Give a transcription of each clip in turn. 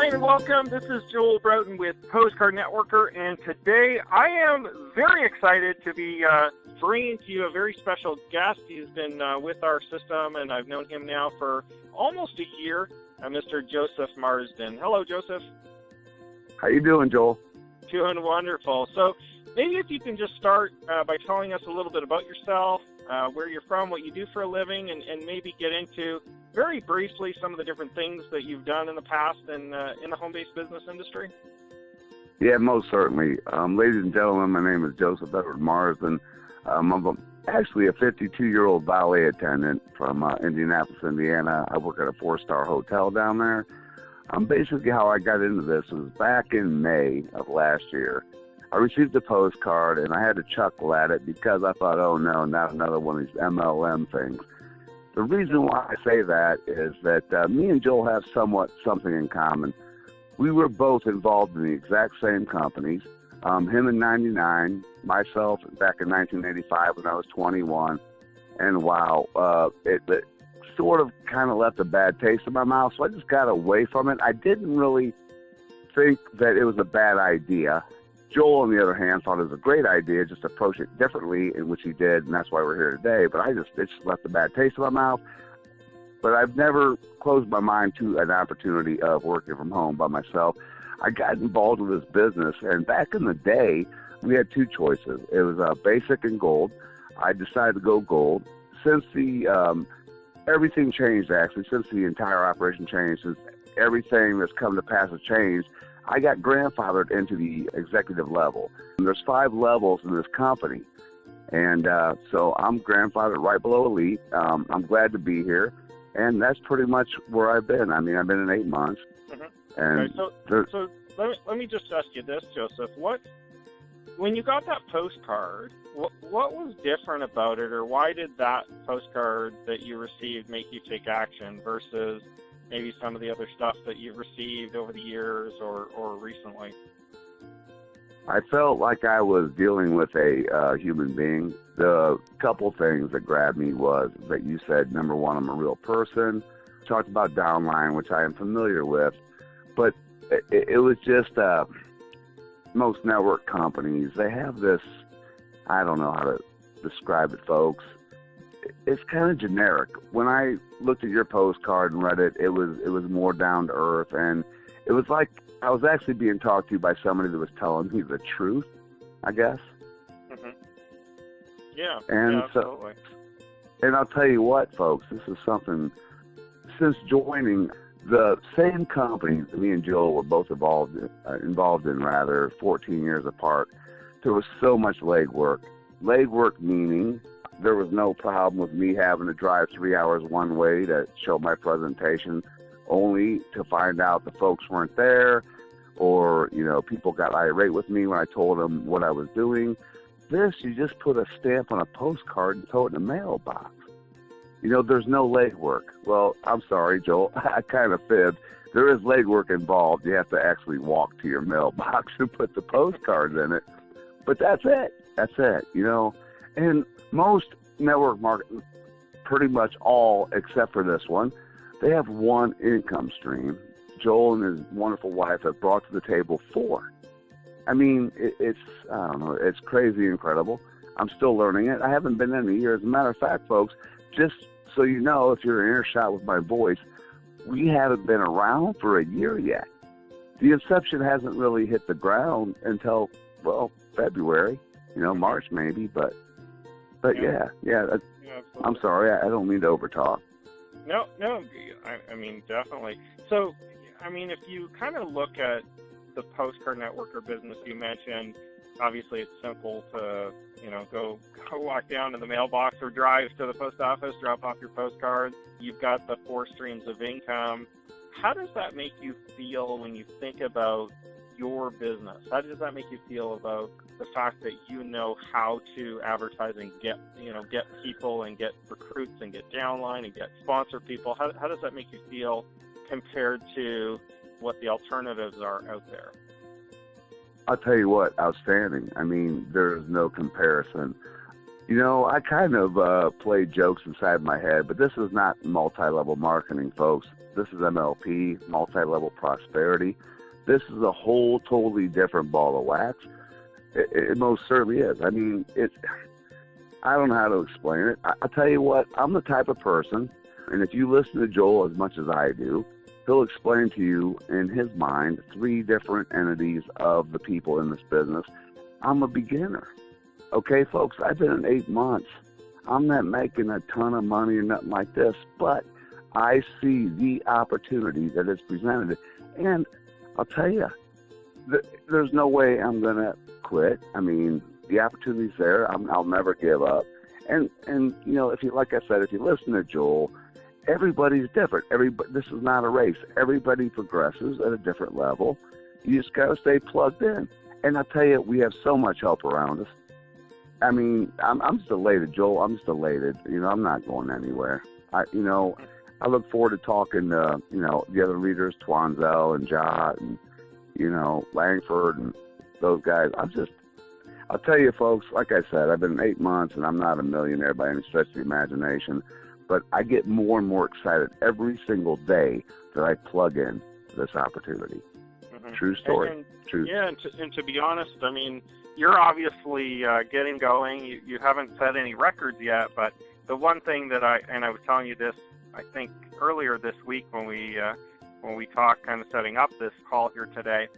Hi and welcome. This is Joel Broughton with Postcard Networker, and today I am very excited to be bringing to you a very special guest. He's been with our system, and I've known him now for almost a year, Mr. Joseph Marsden. Hello, Joseph. How you doing, Joel? Doing wonderful. So maybe if you can just start by telling us a little bit about yourself, where you're from, what you do for a living, and maybe get into, very briefly, some of the different things that you've done in the past in the home-based business industry. Yeah, most certainly. Ladies and gentlemen, my name is Joseph Edward Marsden. I'm actually a 52-year-old valet attendant from Indianapolis, Indiana. I work at a 4-star hotel down there. Basically, how I got into this was back in May of last year. I received a postcard, and I had to chuckle at it because I thought, oh, no, not another one of these MLM things. The reason why I say that is that me and Joel have somewhat something in common. We were both involved in the exact same companies, him in 99, myself back in 1985 when I was 21. And wow, it sort of kind of left a bad taste in my mouth, so I just got away from it. I didn't really think that it was a bad idea. Joel, on the other hand, thought it was a great idea, just approach it differently, in which he did, and that's why we're here today. But it just left a bad taste in my mouth. But I've never closed my mind to an opportunity of working from home by myself. I got involved with this business, and back in the day, we had two choices. It was basic and gold. I decided to go gold. Since everything changed, actually, since the entire operation changed, since everything that's come to pass has changed, I got grandfathered into the executive level. And there's 5 levels in this company. And so I'm grandfathered right below elite. I'm glad to be here. And that's pretty much where I've been. I mean, I've been in 8 months. Mm-hmm. And okay, so let me just ask you this, Joseph. When you got that postcard, what was different about it, or why did that postcard that you received make you take action versus maybe some of the other stuff that you've received over the years or recently? I felt like I was dealing with a human being. The couple things that grabbed me was that you said, number one, I'm a real person. Talked about downline, which I am familiar with. But it was just most network companies, they have this, I don't know how to describe it, folks. It's kind of generic. When I looked at your postcard and read it, it was more down to earth, and it was like I was actually being talked to by somebody that was telling me the truth, I guess. Mm-hmm. Yeah. And yeah, absolutely. And I'll tell you what, folks, this is something. Since joining the same company that me and Joel were both involved in, 14 years apart, there was so much legwork. Legwork meaning there was no problem with me having to drive 3 hours one way to show my presentation, only to find out the folks weren't there, or, people got irate with me when I told them what I was doing. This, you just put a stamp on a postcard and throw it in a mailbox. There's no legwork. Well, I'm sorry, Joel, I kind of fibbed. There is legwork involved. You have to actually walk to your mailbox and put the postcards in it. But that's it. And most network marketers, pretty much all except for this one, they have one income stream. Joel and his wonderful wife have brought to the table 4. I mean, I don't know, it's crazy incredible. I'm still learning it. I haven't been in a year. As a matter of fact, folks, just so you know, if you're in earshot with my voice, we haven't been around for a year yet. The inception hasn't really hit the ground until, February, March maybe, but yeah. I'm sorry, I don't mean to overtalk. No, I mean, definitely. So, I mean, if you kind of look at the postcard networker business you mentioned, obviously it's simple to, go walk down to the mailbox or drive to the post office, drop off your postcards. You've got the 4 streams of income. How does that make you feel when you think about your business? How does that make you feel about the fact that you know how to advertise and get people and get recruits and get downline and get sponsor people? How does that make you feel compared to what the alternatives are out there? I'll tell you what, outstanding. I mean, there's no comparison. You know, I kind of play jokes inside my head, but this is not multi-level marketing, folks. This is MLP, multi-level prosperity. This is a whole totally different ball of wax. It most certainly is. I mean, I don't know how to explain it. I'll tell you what, I'm the type of person, and if you listen to Joel as much as I do, he'll explain to you in his mind 3 different entities of the people in this business. I'm a beginner. Okay, folks, I've been in 8 months. I'm not making a ton of money or nothing like this, but I see the opportunity that is presented. And I'll tell you, there's no way I'm going to quit. I mean, the opportunity's there. I'll never give up. And you know, like I said, if you listen to Joel, everybody's different. This is not a race. Everybody progresses at a different level. You just got to stay plugged in. And I'll tell you, we have so much help around us. I mean, I'm just elated, Joel. I'm just elated. You know, I'm not going anywhere. I look forward to talking to, you know, the other leaders, Twanzel and Jot and, you know, Langford and those guys. I'll tell you, folks, like I said, I've been 8 months and I'm not a millionaire by any stretch of the imagination, but I get more and more excited every single day that I plug in this opportunity. Mm-hmm. True story. True. Yeah, and to be honest, I mean, you're obviously getting going. You haven't set any records yet, but the one thing that I was telling you this, I think earlier this week when we talked, kind of setting up this call here today,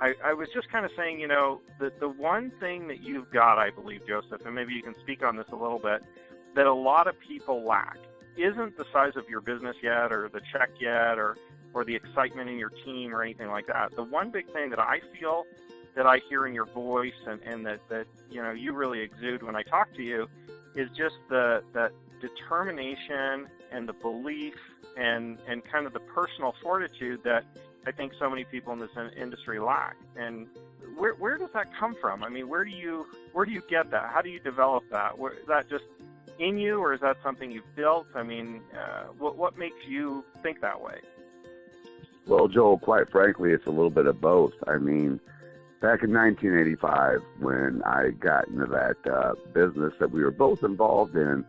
I was just kind of saying, you know, the one thing that you've got, I believe, Joseph, and maybe you can speak on this a little bit, that a lot of people lack isn't the size of your business yet or the check yet or the excitement in your team or anything like that. The one big thing that I feel that I hear in your voice and that you know, you really exude when I talk to you is just that determination and the belief and kind of the personal fortitude that I think so many people in this industry lack. And where does that come from? I mean, where do you get that? How do you develop that? Is that just in you, or is that something you've built? I mean, what makes you think that way? Well, Joel, quite frankly, it's a little bit of both. I mean, back in 1985, when I got into that business that we were both involved in,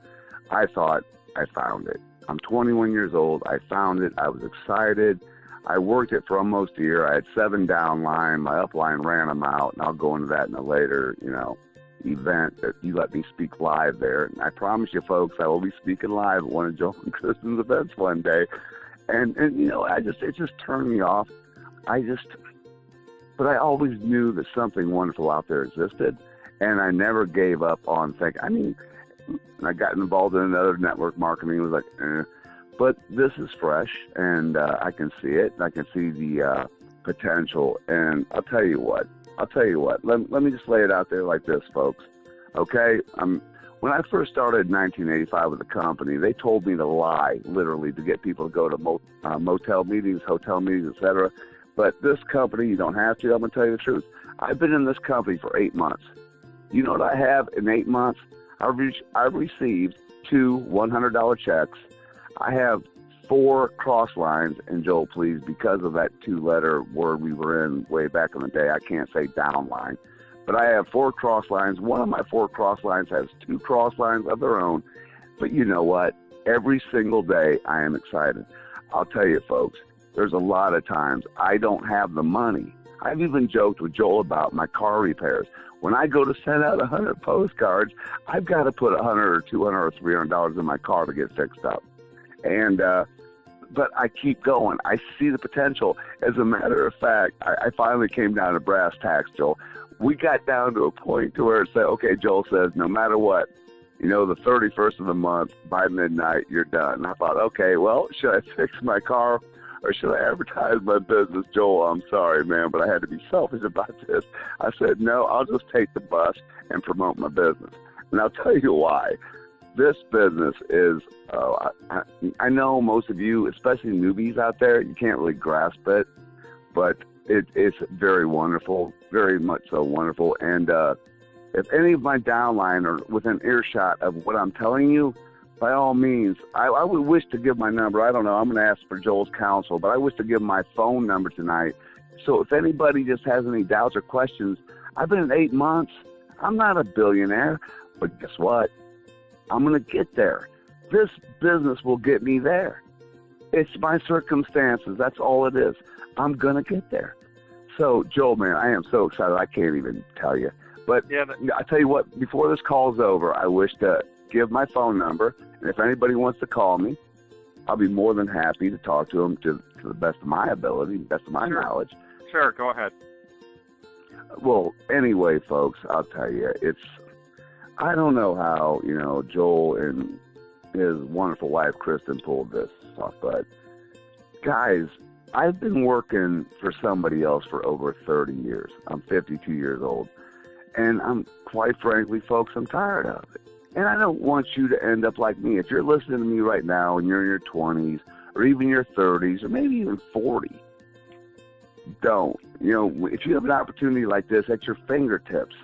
I thought I found it. I'm 21 years old. I found it. I was excited. I worked it for almost a year. I had 7 downline. My upline ran them out, and I'll go into that in a later, you know, event that you let me speak live there. And I promise you, folks, I will be speaking live at one of Joel and Kristen's events one day. And you know, it just turned me off. But I always knew that something wonderful out there existed, and I never gave up on thinking. I mean, I got involved in another network marketing. It was like, but this is fresh, and I can see it. I can see the potential, and I'll tell you what. Let me just lay it out there like this, folks. Okay, when I first started in 1985 with the company, they told me to lie, literally, to get people to go to motel meetings, hotel meetings, etc. But this company, you don't have to. I'm going to tell you the truth. I've been in this company for 8 months. You know what I have in 8 months? I've received 2 $100 checks. I have 4 cross lines, and Joel, please, because of that 2-letter word we were in way back in the day, I can't say downline. But I have 4 cross lines. One of my 4 cross lines has 2 cross lines of their own. But you know what? Every single day I am excited. I'll tell you, folks, there's a lot of times I don't have the money. I've even joked with Joel about my car repairs. When I go to send out 100 postcards, I've got to put $100 or $200 or $300 in my car to get fixed up. And but I keep going. I see the potential. As a matter of fact, I finally came down to brass tacks, Joel. We got down to a point to where it said, okay, Joel says, no matter what, you know, the 31st of the month, by midnight, you're done. And I thought, okay, well, should I fix my car or should I advertise my business? Joel, I'm sorry, man, but I had to be selfish about this. I said, no, I'll just take the bus and promote my business. And I'll tell you why. This business is, I know most of you, especially newbies out there, you can't really grasp it, but it's very wonderful, very much so wonderful. And if any of my downline are within earshot of what I'm telling you, by all means, I would wish to give my number. I don't know. I'm going to ask for Joel's counsel, but I wish to give my phone number tonight. So if anybody just has any doubts or questions, I've been in 8 months. I'm not a billionaire, but guess what? I'm going to get there. This business will get me there. It's my circumstances. That's all it is. I'm going to get there. So, Joel, man, I am so excited. I can't even tell you. But I tell you what, before this call's over, I wish to give my phone number. And if anybody wants to call me, I'll be more than happy to talk to them to the best of my ability, best of my knowledge. Sure, go ahead. Well, anyway, folks, I'll tell you, I don't know how, Joel and his wonderful wife, Kristen, pulled this off, but guys, I've been working for somebody else for over 30 years. I'm 52 years old, and I'm quite frankly, folks, I'm tired of it. And I don't want you to end up like me. If you're listening to me right now and you're in your 20s or even your 30s or maybe even 40, don't. If you have an opportunity like this at your fingertips,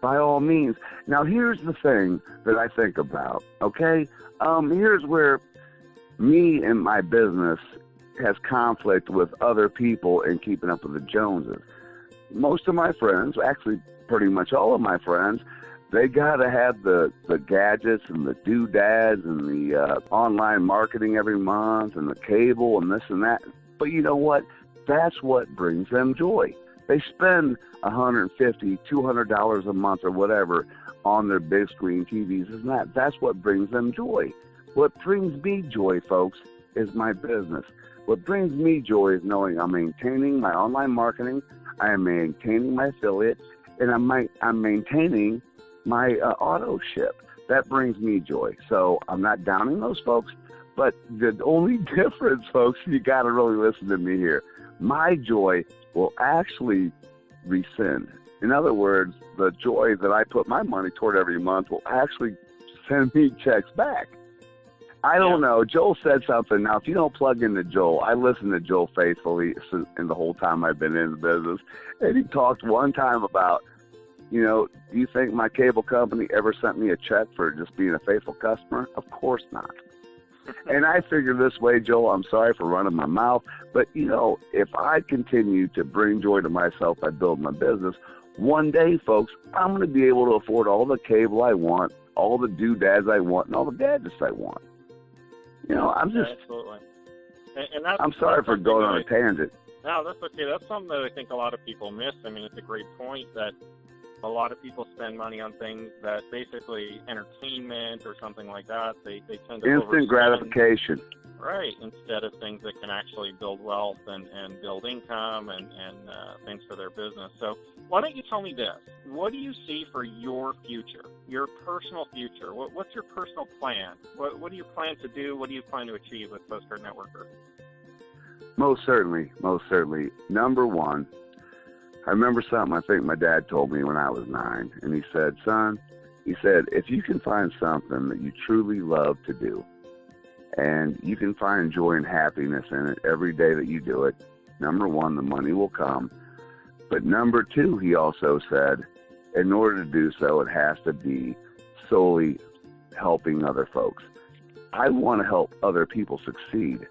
by all means. Now, here's the thing that I think about, okay? Here's where me and my business has conflict with other people in keeping up with the Joneses. Most of my friends, actually pretty much all of my friends, they got to have the gadgets and the doodads and the online marketing every month and the cable and this and that. But you know what? That's what brings them joy. They spend $150, $200 a month or whatever on their big screen TVs. Isn't that? That's what brings them joy. What brings me joy, folks, is my business. What brings me joy is knowing I'm maintaining my online marketing, I am maintaining my affiliate, and I'm maintaining my auto ship. That brings me joy. So I'm not downing those folks, but the only difference, folks, you got to really listen to me here. My joy will actually rescind. In other words, the joy that I put my money toward every month will actually send me checks back. I don't know. Joel said something. Now, if you don't plug into Joel, I listen to Joel faithfully in the whole time I've been in the business. And he talked one time about, do you think my cable company ever sent me a check for just being a faithful customer? Of course not. And I figure this way, Joel, I'm sorry for running my mouth, but, if I continue to bring joy to myself by building my business, one day, folks, I'm going to be able to afford all the cable I want, all the doodads I want, and all the gadgets I want. I'm just... Absolutely. And that's, I'm sorry for going on a tangent. No, that's okay. That's something that I think a lot of people miss. I mean, it's a great point that a lot of people spend money on things that basically entertainment or something like that. They tend to instant gratification. Right, instead of things that can actually build wealth and build income and things for their business. So why don't you tell me this? What do you see for your future, your personal future? What's your personal plan? What do you plan to do? What do you plan to achieve with Postcard Networker? Most certainly. Number one, I remember something I think my dad told me when I was 9, and he said, son, if you can find something that you truly love to do, and you can find joy and happiness in it every day that you do it, number one, the money will come. But number two, he also said, in order to do so, it has to be solely helping other folks. I want to help other people succeed.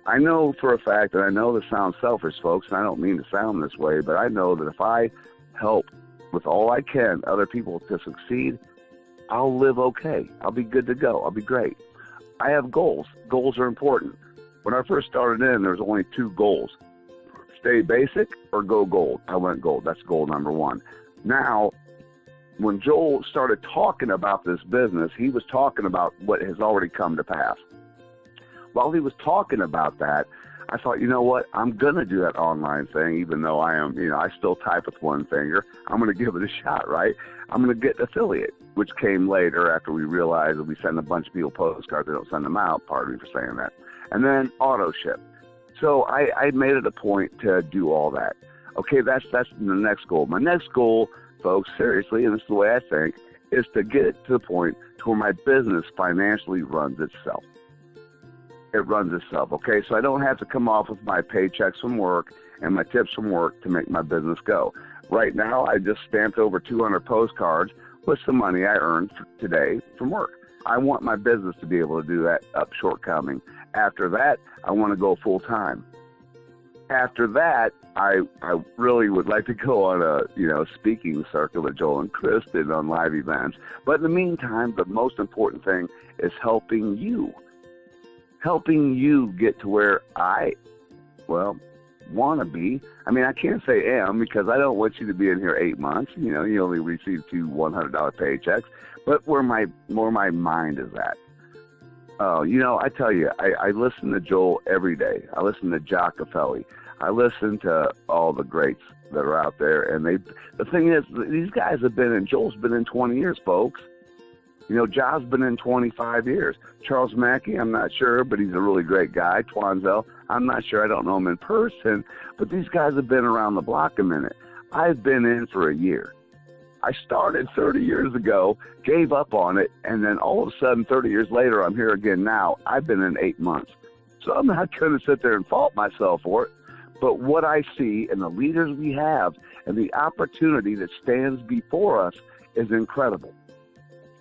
I know for a fact, and I know this sounds selfish, folks, and I don't mean to sound this way, but I know that if I help with all I can other people to succeed, I'll live okay. I'll be good to go. I'll be great. I have goals. Goals are important. When I first started in, there was only 2 goals. Stay basic or go gold. I went gold. That's goal number 1. Now, when Joel started talking about this business, he was talking about what has already come to pass. While he was talking about that, I thought, you know what? I'm going to do that online thing, even though I am, I still type with one finger. I'm going to give it a shot, right? I'm going to get affiliate, which came later after we realized that we send a bunch of people postcards. They don't send them out. Pardon me for saying that. And then auto ship. So I made it a point to do all that. Okay, that's the next goal. My next goal, folks, seriously, and this is the way I think, is to get it to the point to where my business financially runs itself. It runs itself, okay? So I don't have to come off with my paychecks from work and my tips from work to make my business go. Right now, I just stamped over 200 postcards with some money I earned today from work. I want my business to be able to do that up shortcoming. After that, I want to go full-time. after that, I really would like to go on a speaking circuit with Joel and Kristen on live events. But in the meantime, the most important thing is helping you get to where I want to be. I mean, I can't say am, because I don't want you to be in here 8 months. You only receive 2 $100 paychecks. But where my mind is at. I tell you, I listen to Joel every day. I listen to Jockafelli. I listen to all the greats that are out there. And the thing is, these guys have been in, Joel's been in 20 years, folks. John's been in 25 years. Charles Mackey, I'm not sure, but he's a really great guy. Twanzel, I'm not sure. I don't know him in person. But these guys have been around the block a minute. I've been in for a year. I started 30 years ago, gave up on it, and then all of a sudden, 30 years later, I'm here again now. I've been in 8 months. So I'm not going to sit there and fault myself for it. But what I see and the leaders we have and the opportunity that stands before us is incredible.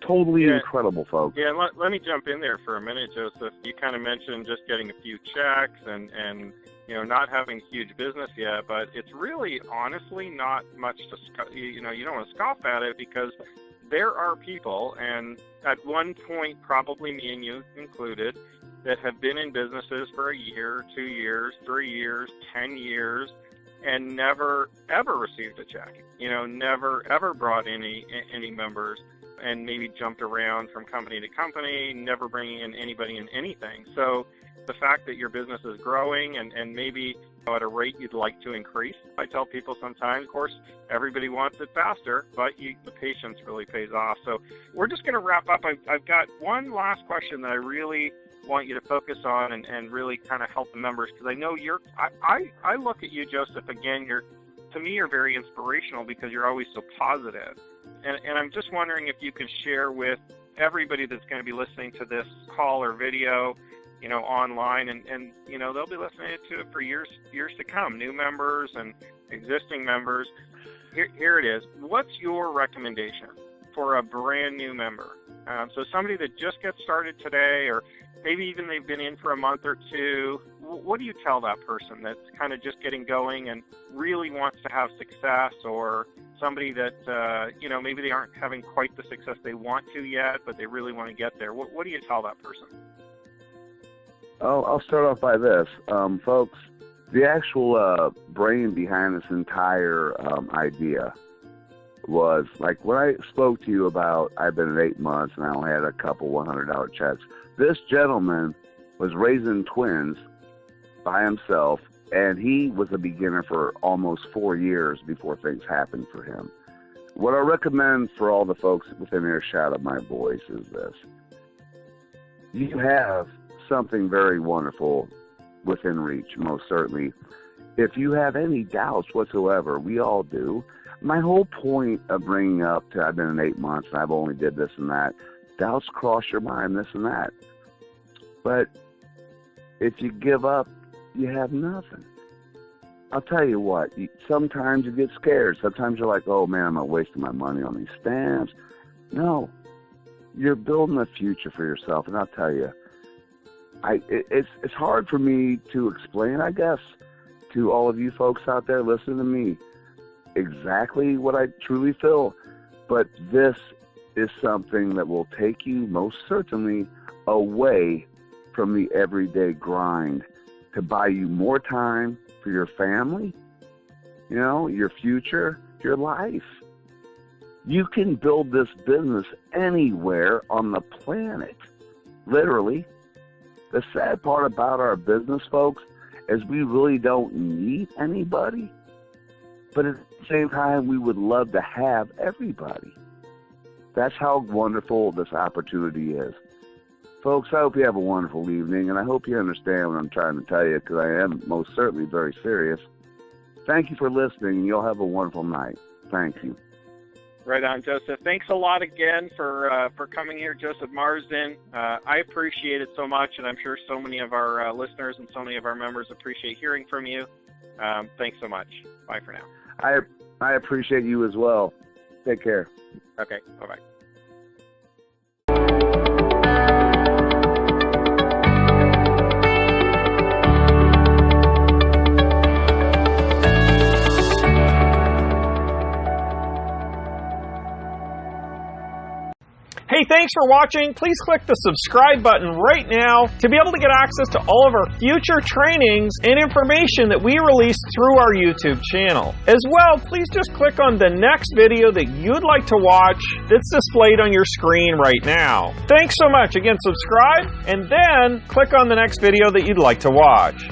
Totally incredible, folks. Yeah, let me jump in there for a minute, Joseph. You kind of mentioned just getting a few checks and not having huge business yet, but it's really, honestly, not much to, you don't want to scoff at it, because there are people, and at one point, probably me and you included, that have been in businesses for a year, 2 years, 3 years, 10 years, and never, ever received a check, never, ever brought any members, and maybe jumped around from company to company, never bringing in anybody in anything. So the fact that your business is growing and maybe at a rate you'd like to increase, I tell people sometimes, of course, everybody wants it faster, but the patience really pays off. So we're just going to wrap up. I've got one last question that I really want you to focus on and really kind of help the members, because I know I look at you, Joseph, again, to me, you're very inspirational because you're always so positive. And I'm just wondering if you can share with everybody that's going to be listening to this call or video, online, and they'll be listening to it for years to come, new members and existing members. Here it is. What's your recommendation for a brand new member? So somebody that just gets started today, or maybe even they've been in for a month or two, what do you tell that person that's kind of just getting going and really wants to have success, or somebody that, maybe they aren't having quite the success they want to yet, but they really want to get there? What do you tell that person? Oh, I'll start off by this. Folks, the actual brain behind this entire idea was, like, when I spoke to you about, I've been at 8 months and I only had a couple $100 checks. This gentleman was raising twins by himself, and he was a beginner for almost 4 years before things happened for him. What I recommend for all the folks within earshot of my voice is this. You have something very wonderful within reach, most certainly. If you have any doubts whatsoever, we all do. My whole point of bringing up to I've been in 8 months and I've only did this and that, doubts cross your mind, this and that. But if you give up, you have nothing. I'll tell you what, sometimes you get scared. Sometimes you're like, oh man, I'm not wasting my money on these stamps. No, you're building a future for yourself. And I'll tell you, it's hard for me to explain, I guess, to all of you folks out there listening to me exactly what I truly feel. But this is something that will take you most certainly away from the everyday grind to buy you more time for your family, your future, your life. You can build this business anywhere on the planet, literally. The sad part about our business, folks, is we really don't need anybody, but at the same time, we would love to have everybody. That's how wonderful this opportunity is. Folks, I hope you have a wonderful evening, and I hope you understand what I'm trying to tell you, because I am most certainly very serious. Thank you for listening, and you'll have a wonderful night. Thank you. Right on, Joseph. Thanks a lot again for coming here, Joseph Marsden. I appreciate it so much, and I'm sure so many of our listeners and so many of our members appreciate hearing from you. Thanks so much. Bye for now. I appreciate you as well. Take care. Okay, bye-bye. Hey, thanks for watching. Please click the subscribe button right now to be able to get access to all of our future trainings and information that we release through our YouTube channel. As well, please just click on the next video that you'd like to watch that's displayed on your screen right now. Thanks so much. Again, subscribe and then click on the next video that you'd like to watch.